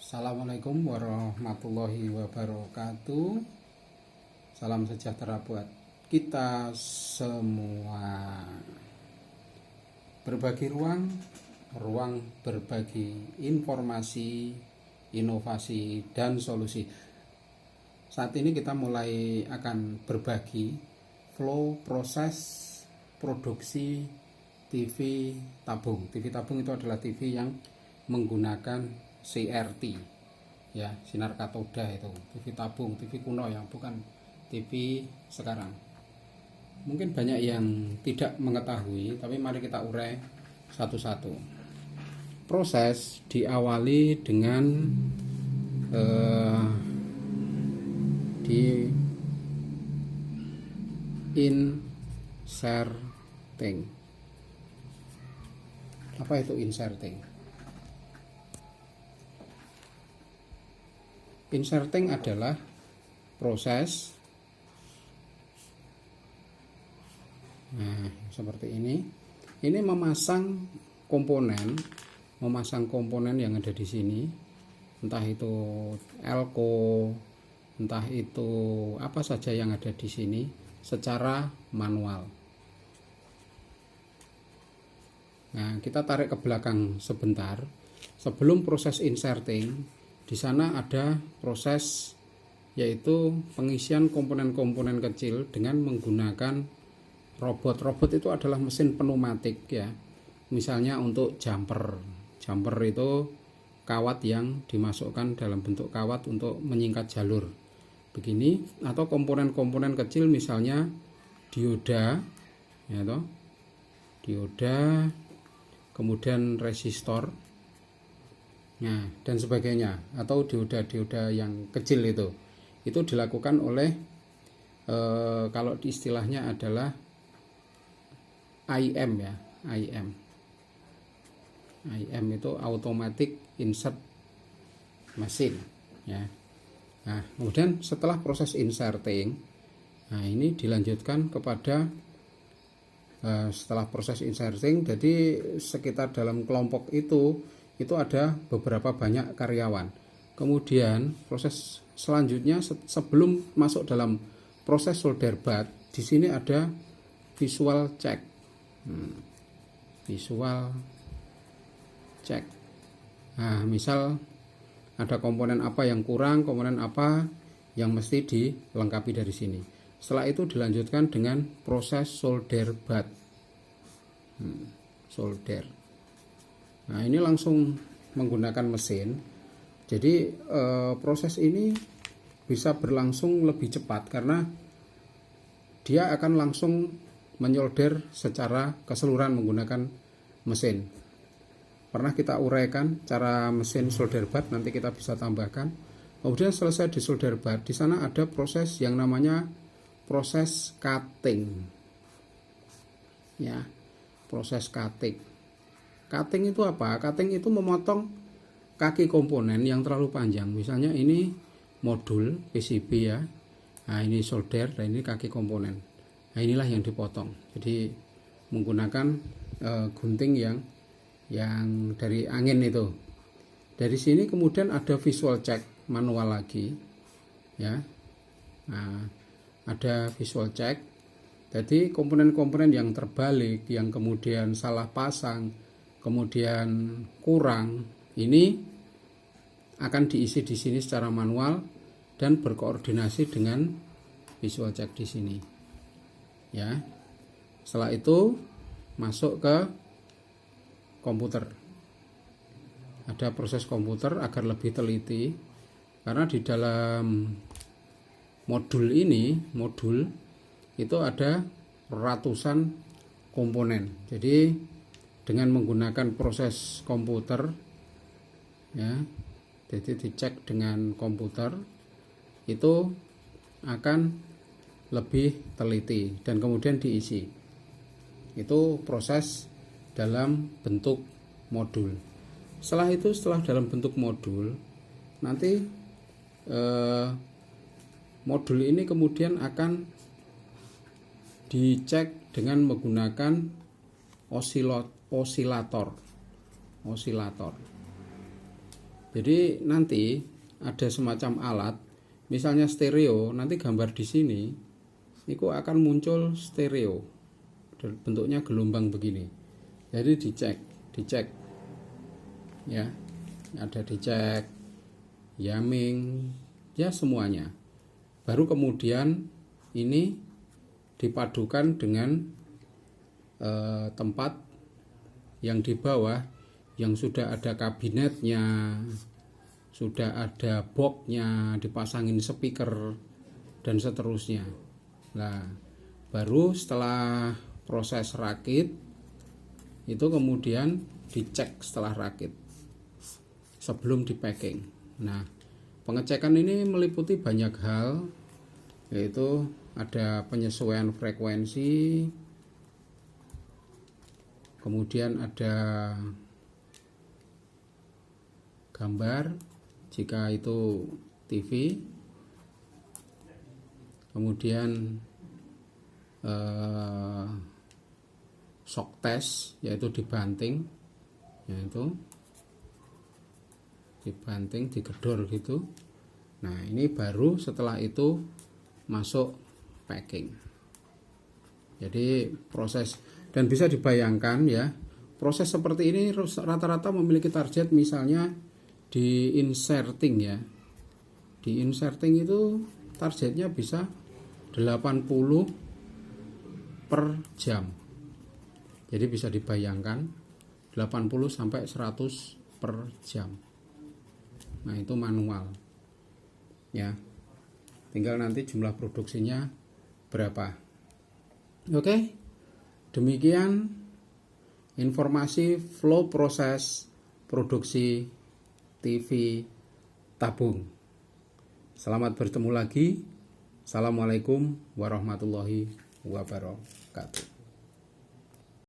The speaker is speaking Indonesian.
Assalamualaikum warahmatullahi wabarakatuh. Salam sejahtera buat kita semua. Berbagi ruang berbagi informasi, inovasi, dan solusi. Saat ini kita mulai akan berbagi flow proses produksi TV tabung. TV tabung itu adalah TV yang menggunakan CRT, ya, sinar katoda. Itu TV tabung, TV kuno yang bukan TV sekarang. Mungkin banyak yang tidak mengetahui, tapi mari kita urai satu-satu. Proses diawali dengan di inserting. Apa itu inserting? Inserting adalah proses seperti ini. Ini memasang komponen yang ada di sini, entah itu elko, entah itu apa saja yang ada di sini secara manual. Nah, kita tarik ke belakang sebentar. Sebelum proses inserting, di sana ada proses yaitu pengisian komponen-komponen kecil dengan menggunakan robot. Robot itu adalah mesin pneumatik, ya. Misalnya untuk jumper. Jumper itu kawat yang dimasukkan dalam bentuk kawat untuk menyingkat jalur. Begini, atau komponen-komponen kecil misalnya dioda, ya toh. Dioda, kemudian resistor, nah, dan sebagainya, atau dioda-dioda yang kecil itu dilakukan oleh kalau istilahnya adalah IM, ya, IM itu automatic insert machine, ya. Nah, kemudian setelah proses inserting, nah ini dilanjutkan kepada setelah proses inserting, jadi sekitar dalam kelompok itu ada beberapa banyak karyawan. Kemudian proses selanjutnya sebelum masuk dalam proses solder bath, di sini ada visual check. Visual check. Nah, misal ada komponen apa yang kurang, komponen apa yang mesti dilengkapi dari sini. Setelah itu dilanjutkan dengan proses solder bath. Solder. Nah, ini langsung menggunakan mesin. Jadi proses ini bisa berlangsung lebih cepat karena dia akan langsung menyolder secara keseluruhan menggunakan mesin. Pernah kita uraikan cara mesin solder bath, nanti kita bisa tambahkan. Kemudian selesai di solder bath, di sana ada proses yang namanya proses cutting. Ya, proses cutting. Cutting itu apa? Cutting itu memotong kaki komponen yang terlalu panjang. Misalnya ini modul PCB, ya. Nah, ini solder dan ini kaki komponen. Nah, inilah yang dipotong. Jadi menggunakan gunting yang dari angin itu. Dari sini kemudian ada visual check manual lagi, ya. Nah, ada visual check. Jadi komponen-komponen yang terbalik, yang kemudian salah pasang, kemudian kurang, ini akan diisi di sini secara manual dan berkoordinasi dengan visual check di sini, ya. Setelah itu masuk ke komputer. Ada proses komputer agar lebih teliti, karena di dalam modul itu ada ratusan komponen. Jadi dengan menggunakan proses komputer, ya, jadi dicek dengan komputer itu akan lebih teliti dan kemudian diisi. Itu proses dalam bentuk modul. Setelah dalam bentuk modul, nanti modul ini kemudian akan dicek dengan menggunakan osilator. Jadi nanti ada semacam alat, misalnya stereo, nanti gambar di sini itu akan muncul stereo, bentuknya gelombang begini. Jadi dicek ya, ada dicek, jamming, ya semuanya. Baru kemudian ini dipadukan dengan tempat yang di bawah yang sudah ada kabinetnya, sudah ada boxnya, dipasangin speaker dan seterusnya. Nah, baru setelah proses rakit itu kemudian dicek setelah rakit sebelum di packing. Nah, pengecekan ini meliputi banyak hal, yaitu ada penyesuaian frekuensi, kemudian ada gambar jika itu TV, kemudian shock test yaitu dibanting, yaitu dibanting, digedor gitu. Nah, ini baru setelah itu masuk packing. Jadi proses, dan bisa dibayangkan ya, proses seperti ini rata-rata memiliki target, misalnya di inserting ya. Di inserting itu targetnya bisa 80 per jam. Jadi bisa dibayangkan 80 sampai 100 per jam. Nah, itu manual. Ya. Tinggal nanti jumlah produksinya berapa. Oke. Demikian informasi flow proses produksi TV tabung. Selamat bertemu lagi. Assalamualaikum warahmatullahi wabarakatuh.